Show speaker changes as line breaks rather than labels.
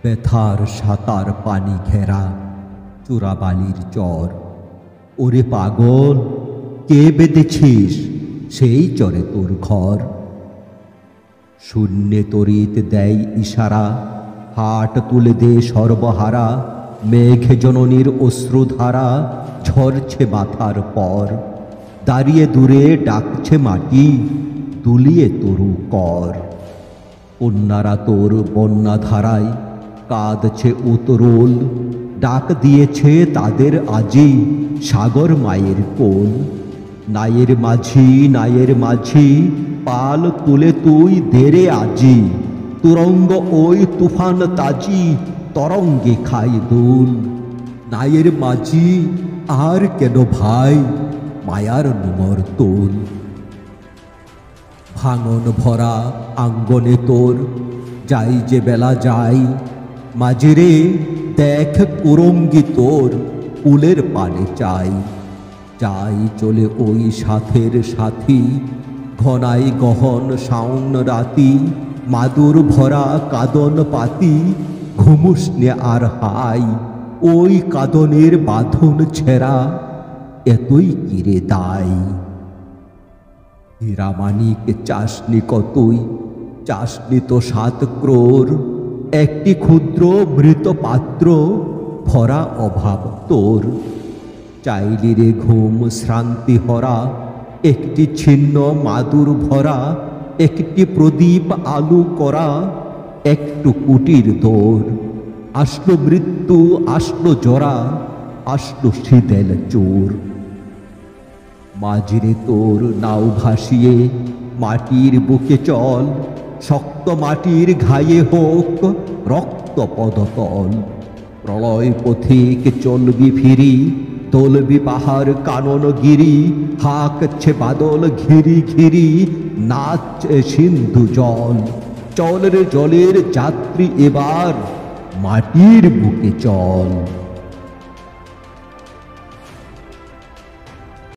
ব্যথার সাতার পানি ঘেরা চূড়াবালির চর। ওরে পাগল, কে বেঁধেছিস সেই চরে তোর ঘর? শূন্যে তরিত দেয় ইশারা, হাট তুলে দে সর্বহারা। মেঘ জননীর অশ্রুধারা ঝরছে মাথার পর। দাঁড়িয়ে দূরে ডাকছে মাটি, তুলিয়ে তরু কর। কন্যারা তোর বন্যা ধারায় কাঁদছে উতরোল। ডাক দিয়েছে তাদের আজি সাগর মায়ের কোল। নায়ের মাঝি, নায়ের মাঝি, পাল তুলে তুই দেরে আজি। তুরঙ্গ ওই তুফান তাজি, তরঙ্গে খাই দোল। নায়ের মাঝি, আর কেন ভাই মায়ার নোঙর তোল। ভাঙন ভরা আঙ্গনে তোর যাই যে বেলা যাই। মাঝিরে দেখ কুরঙ্গি তোর কুলের পানে চাই। যাই চলে ওই সাথের সাথী, ঘনাই গহন শাওন রাতি। মাদুর ভরা কাদন পাতি, ঘুমুসনে আর হাই। ওই কাদনের বাঁধন ছেঁড়া, এতই কিরে দায়। হীরামানিক চাসনি কতই, চাসনি তো 7 ক্রোর। একটি ক্ষুদ্র মৃত পাত্র, ভরা অভাব তোর। চাইলি রে ঘুম শ্রান্তি হরা, একটি ছিন্ন মাদুর ভরা। একটি প্রদীপ আলু করা, একটু কুটির দোর। আসলো মৃত্যু, আসলো জরা, আসলো শীতেল চোর। মাঝিরে তোর নাও ভাসিয়ে মাটির বুকে চল। শক্ত মাটির ঘায়ে হোক রক্ত পদতল। প্রলয় পথিক চলবি ফিরি, তোলবি পাহাড় কানন গিরি। হাঁকছে বাদল ঘিরি ঘিরি, নাচছে সিন্ধু জল। চল রে জলের যাত্রী এবার মাটির বুকে চল।